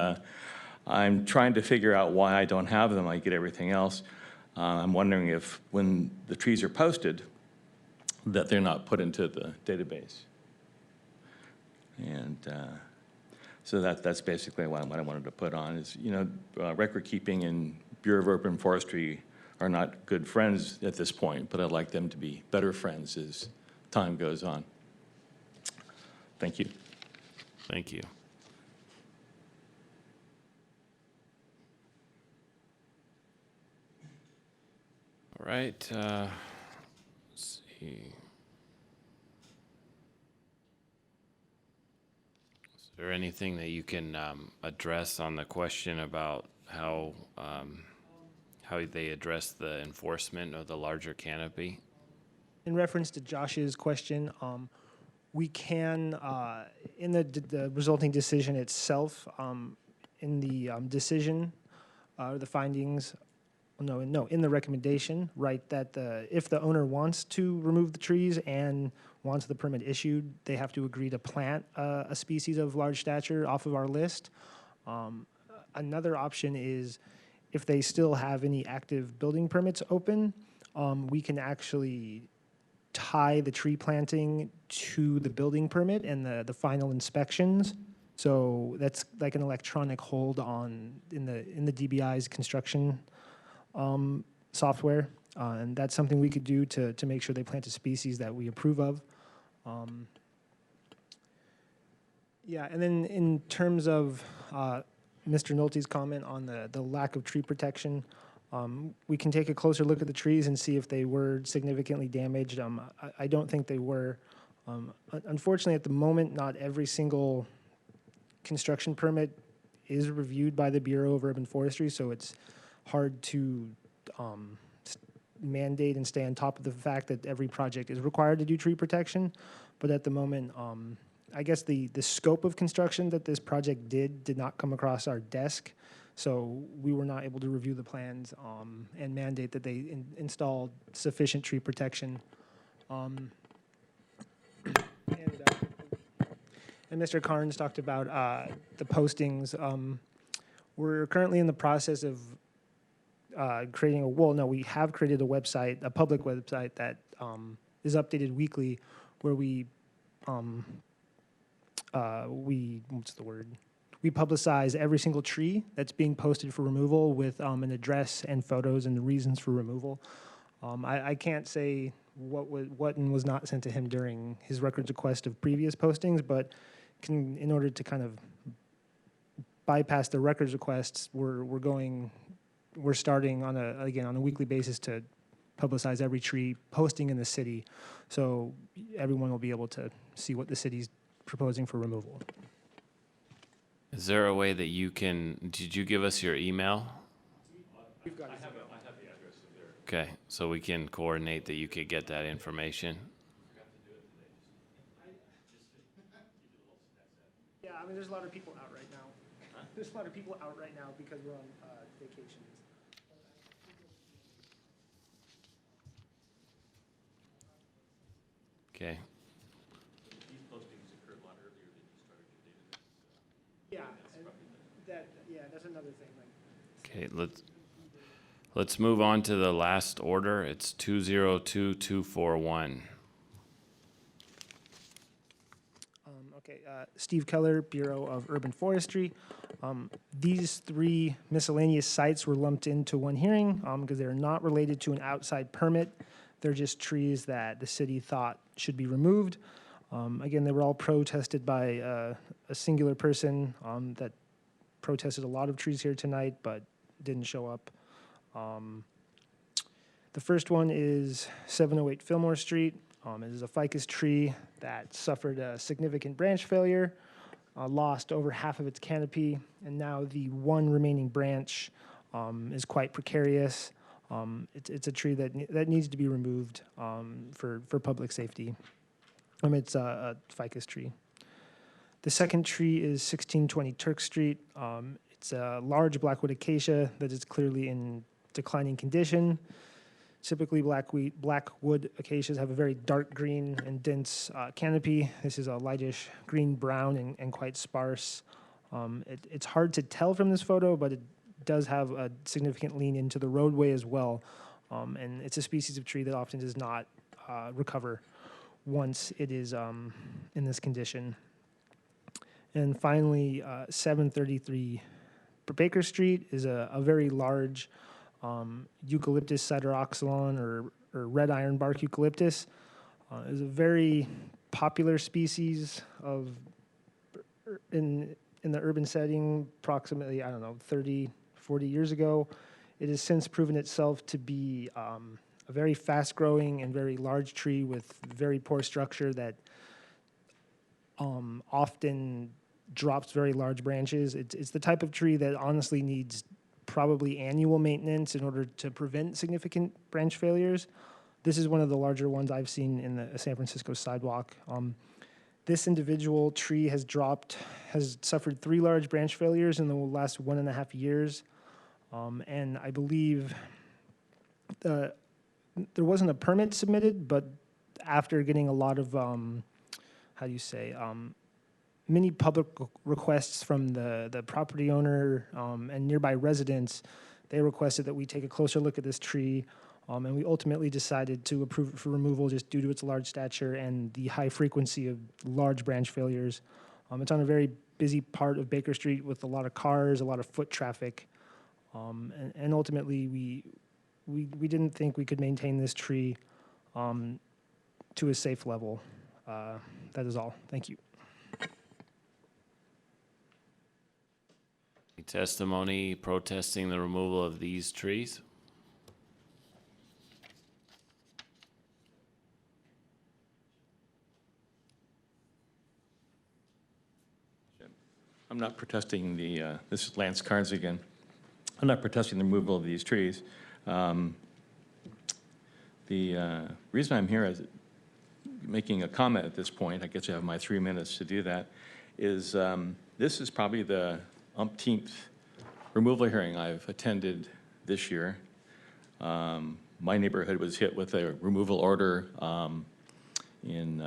I'm trying to figure out why I don't have them. I get everything else. I'm wondering if when the trees are posted, that they're not put into the database. And so that's basically what I wanted to put on is, you know, record keeping and Bureau of Urban Forestry are not good friends at this point, but I'd like them to be better friends as time goes on. Thank you. Thank you. All right, let's see. Is there anything that you can address on the question about how they address the enforcement of the larger canopy? In reference to Josh's question, we can, in the resulting decision itself, in the decision, the findings, in the recommendation, write that if the owner wants to remove the trees and wants the permit issued, they have to agree to plant a species of large stature off of our list. Another option is if they still have any active building permits open, we can actually tie the tree planting to the building permit and the final inspections. So that's like an electronic hold on in the DBI's construction software, and that's something we could do to make sure they plant a species that we approve of. Yeah, and then in terms of Mr. Nolte's comment on the lack of tree protection, we can take a closer look at the trees and see if they were significantly damaged. I don't think they were. Unfortunately, at the moment, not every single construction permit is reviewed by the Bureau of Urban Forestry, so it's hard to mandate and stay on top of the fact that every project is required to do tree protection. But at the moment, I guess the scope of construction that this project did not come across our desk, so we were not able to review the plans and mandate that they install sufficient tree protection. And Mr. Carnes talked about the postings. We're currently in the process of creating we have created a website, a public website that is updated weekly, where we publicize every single tree that's being posted for removal with an address and photos and the reasons for removal. I can't say what was not sent to him during his records request of previous postings, but in order to kind of bypass the records requests, we're starting on a weekly basis to publicize every tree posting in the city, so everyone will be able to see what the city's proposing for removal. Is there a way that did you give us your email? I have the address there. Okay, so we can coordinate that you could get that information. Yeah, I mean, there's a lot of people out right now. There's a lot of people out right now because we're on vacations. Okay. These postings occurred a lot earlier than you started your database. Yeah, that's another thing. Okay, let's move on to the last order. It's 202241. Steve Keller, Bureau of Urban Forestry. These 3 miscellaneous sites were lumped into one hearing because they're not related to an outside permit. They're just trees that the city thought should be removed. Again, they were all protested by a singular person that protested a lot of trees here tonight, but didn't show up. The first one is 708 Fillmore Street. It is a ficus tree that suffered a significant branch failure, lost over half of its canopy, and now the one remaining branch is quite precarious. It's a tree that needs to be removed for public safety. It's a ficus tree. The second tree is 1620 Turk Street. It's a large blackwood acacia that is clearly in declining condition. Typically, blackwood acacias have a very dark green and dense canopy. This is a lightish green-brown and quite sparse. It's hard to tell from this photo, but it does have a significant lean into the roadway as well. And it's a species of tree that often does not recover once it is in this condition. And finally, 733 Baker Street is a very large Eucalyptus sideroxylon or red ironbark eucalyptus. Is a very popular species of in the urban setting approximately, 30, 40 years ago. It has since proven itself to be a very fast-growing and very large tree with very poor structure that often drops very large branches. It's the type of tree that honestly needs probably annual maintenance in order to prevent significant branch failures. This is one of the larger ones I've seen in the San Francisco sidewalk. This individual tree has suffered 3 large branch failures in the last 1.5 years. And I believe there wasn't a permit submitted, but after getting a lot of, many public requests from the property owner and nearby residents, they requested that we take a closer look at this tree. And we ultimately decided to approve it for removal just due to its large stature and the high frequency of large branch failures. It's on a very busy part of Baker Street with a lot of cars, a lot of foot traffic. And ultimately, we didn't think we could maintain this tree to a safe level. That is all. Thank you. Testimony protesting the removal of these trees? I'm not protesting this is Lance Carnes again. I'm not protesting the removal of these trees. The reason I'm here is making a comment at this point, I guess I have my 3 minutes to do that, is this is probably the umpteenth removal hearing I've attended this year. My neighborhood was hit with a removal order in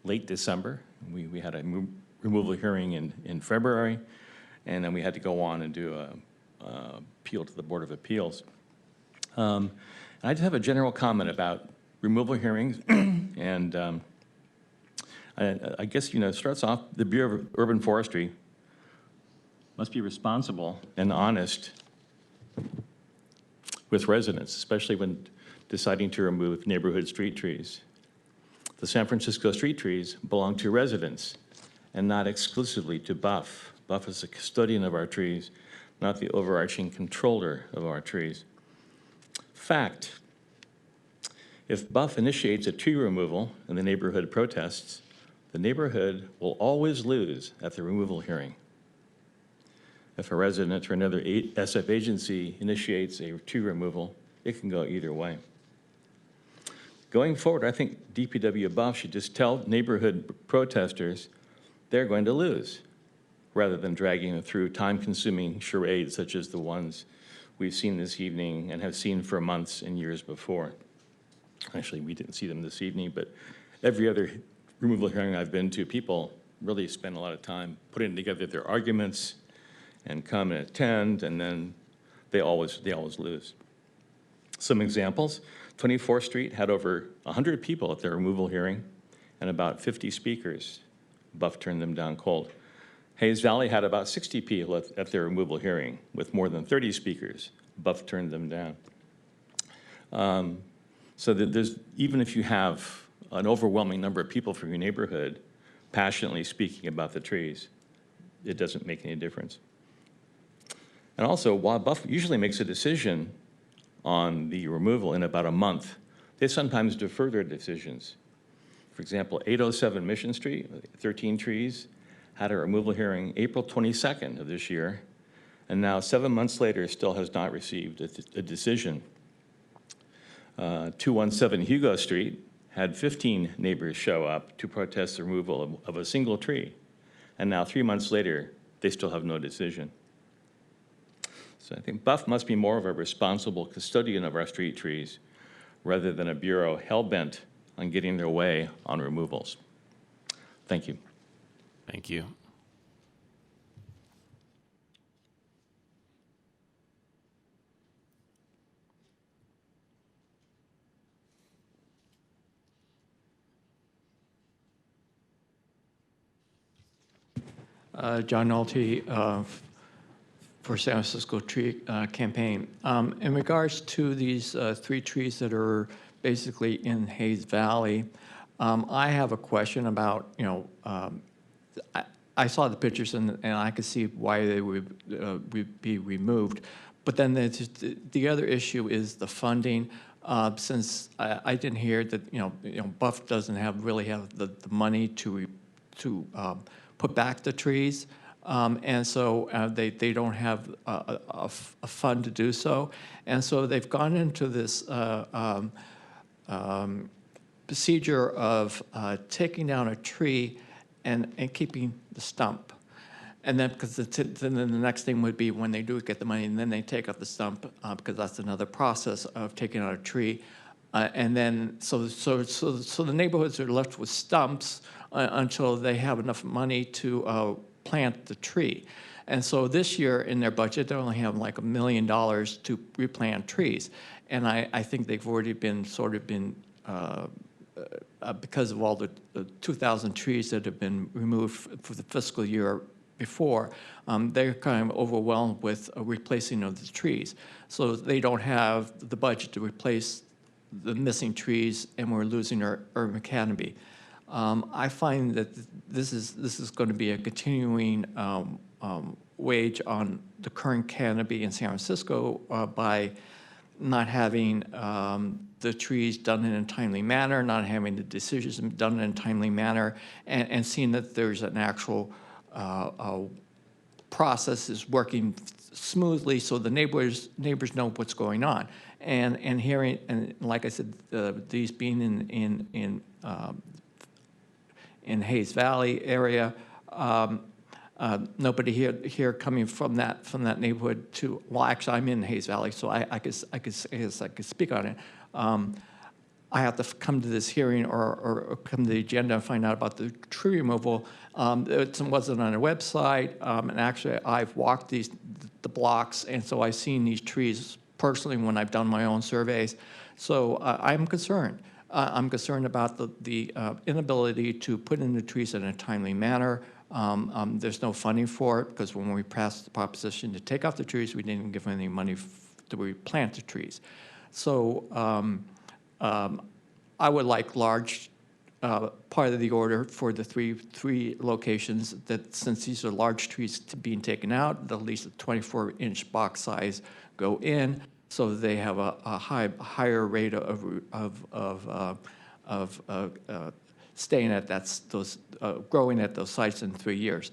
late December. We had a removal hearing in February, and then we had to go on and do a appeal to the Board of Appeals. And I just have a general comment about removal hearings, and I guess, it starts off, the Bureau of Urban Forestry must be responsible and honest with residents, especially when deciding to remove neighborhood street trees. The San Francisco street trees belong to residents and not exclusively to Buff. Buff is the custodian of our trees, not the overarching controller of our trees. Fact, if Buff initiates a tree removal in the neighborhood protests, the neighborhood will always lose at the removal hearing. If a resident or another SF agency initiates a tree removal, it can go either way. Going forward, I think DPW Buff should just tell neighborhood protesters they're going to lose, rather than dragging them through time-consuming charades such as the ones we've seen this evening and have seen for months and years before. Actually, we didn't see them this evening, but every other removal hearing I've been to, people really spend a lot of time putting together their arguments and come and attend, and then they always lose. Some examples: 24th Street had over 100 people at their removal hearing and about 50 speakers. Buff turned them down cold. Hayes Valley had about 60 people at their removal hearing with more than 30 speakers. Buff turned them down. So that there's, even if you have an overwhelming number of people from your neighborhood passionately speaking about the trees, it doesn't make any difference. And also, while Buff usually makes a decision on the removal in about a month, they sometimes defer their decisions. For example, 807 Mission Street, 13 trees, had a removal hearing April 22nd of this year, and now 7 months later still has not received a decision. 217 Hugo Street had 15 neighbors show up to protest the removal of a single tree. And now 3 months later, they still have no decision. So I think Buff must be more of a responsible custodian of our street trees rather than a bureau hell-bent on getting their way on removals. Thank you. Thank you. John Nolte for San Francisco Tree Campaign. In regards to these 3 trees that are basically in Hayes Valley, I have a question about, I saw the pictures and I could see why they would be removed. But then the other issue is the funding. Since I didn't hear that, Buff doesn't really have the money to put back the trees. And so they don't have a fund to do so. And so they've gone into this procedure of taking down a tree and keeping the stump. And then, because then the next thing would be when they do get the money, and then they take out the stump, because that's another process of taking out a tree. And then, so the neighborhoods are left with stumps until they have enough money to plant the tree. And so this year in their budget, they only have like $1 million to replant trees. And I think they've already been because of all the 2,000 trees that have been removed for the fiscal year before, they're kind of overwhelmed with replacing of the trees. So they don't have the budget to replace the missing trees, and we're losing our urban canopy. I find that this is going to be a continuing wage on the current canopy in San Francisco by not having the trees done in a timely manner, not having the decisions done in a timely manner, and seeing that there's an actual process is working smoothly, so the neighbors know what's going on, and hearing, and like I said, these being in Hayes Valley area, nobody here coming from that neighborhood to, well, actually I'm in Hayes Valley, so I guess I could speak on it. I have to come to this hearing or come to the agenda and find out about the tree removal. It wasn't on their website, and actually I've walked the blocks, and so I've seen these trees personally when I've done my own surveys. So I'm concerned. I'm concerned about the inability to put in the trees in a timely manner. There's no funding for it, because when we passed the proposition to take off the trees, we didn't give any money to replant the trees. So I would like large part of the order for the three locations, that since these are large trees being taken out, at least a 24-inch box size go in, so they have a higher rate of staying at growing at those sites in 3 years.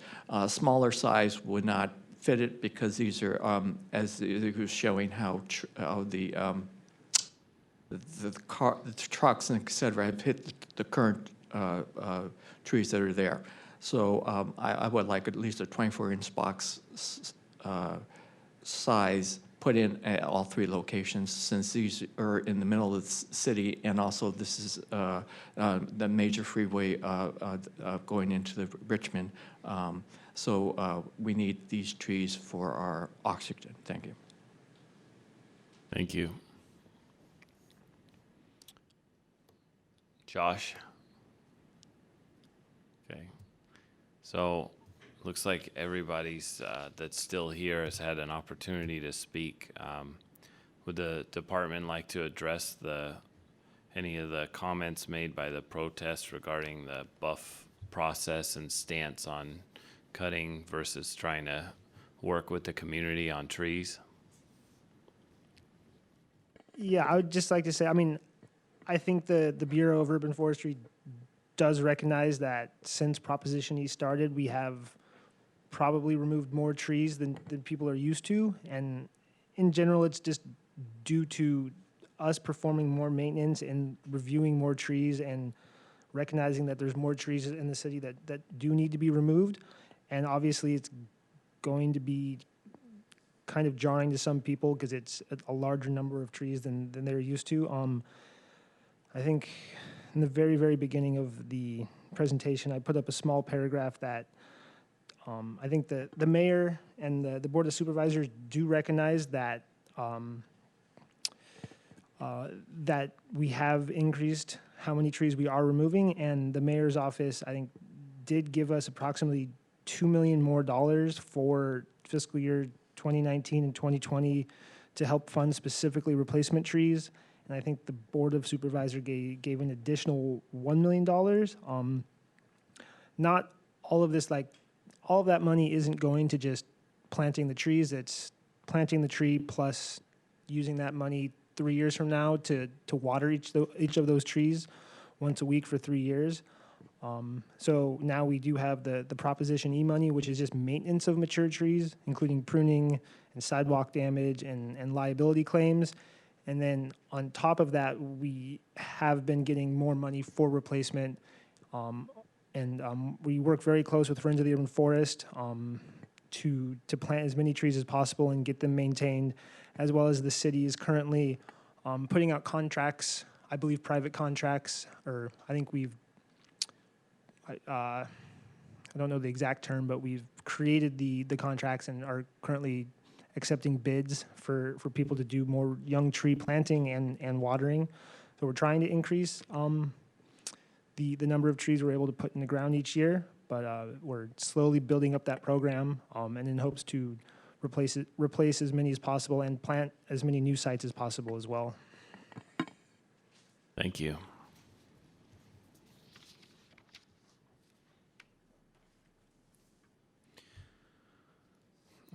Smaller size would not fit it, because these are, as it was showing how the trucks and et cetera have hit the current trees that are there. So I would like at least a 24-inch box size put in at all 3 locations, since these are in the middle of the city, and also this is the major freeway going into the Richmond. So we need these trees for our oxygen. Thank you. Thank you. Josh? Okay. So, looks like everybody's that's still here has had an opportunity to speak. Would the department like to address any of the comments made by the protests regarding the buff process and stance on cutting versus trying to work with the community on trees? Yeah, I would just like to say, I think the Bureau of Urban Forestry does recognize that since Proposition E started, we have probably removed more trees than people are used to. And in general, it's just due to us performing more maintenance and reviewing more trees and recognizing that there's more trees in the city that do need to be removed. And obviously, it's going to be kind of jarring to some people because it's a larger number of trees than they're used to. I think in the very, very beginning of the presentation, I put up a small paragraph that I think the mayor and the board of supervisors do recognize that that we have increased how many trees we are removing, and the mayor's office, I think, did give us approximately $2 million more for fiscal year 2019 and 2020 to help fund specifically replacement trees. And I think the Board of Supervisors gave an additional $1 million. Not all of this, all of that money isn't going to just planting the trees. It's planting the tree plus using that money 3 years from now to water each of those trees once a week for 3 years. So now we do have the Proposition E money, which is just maintenance of mature trees, including pruning and sidewalk damage and liability claims. And then on top of that, we have been getting more money for replacement. We work very close with Friends of the Urban Forest to plant as many trees as possible and get them maintained, as well as the city is currently putting out contracts, I believe private contracts, or I think I don't know the exact term, but we've created the contracts and are currently accepting bids for people to do more young tree planting and watering. So we're trying to increase the number of trees we're able to put in the ground each year, but we're slowly building up that program and in hopes to replace as many as possible and plant as many new sites as possible as well. Thank you.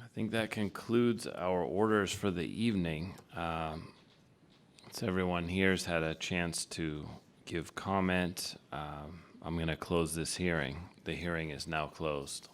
I think that concludes our orders for the evening. So everyone here's had a chance to give comment. I'm going to close this hearing. The hearing is now closed.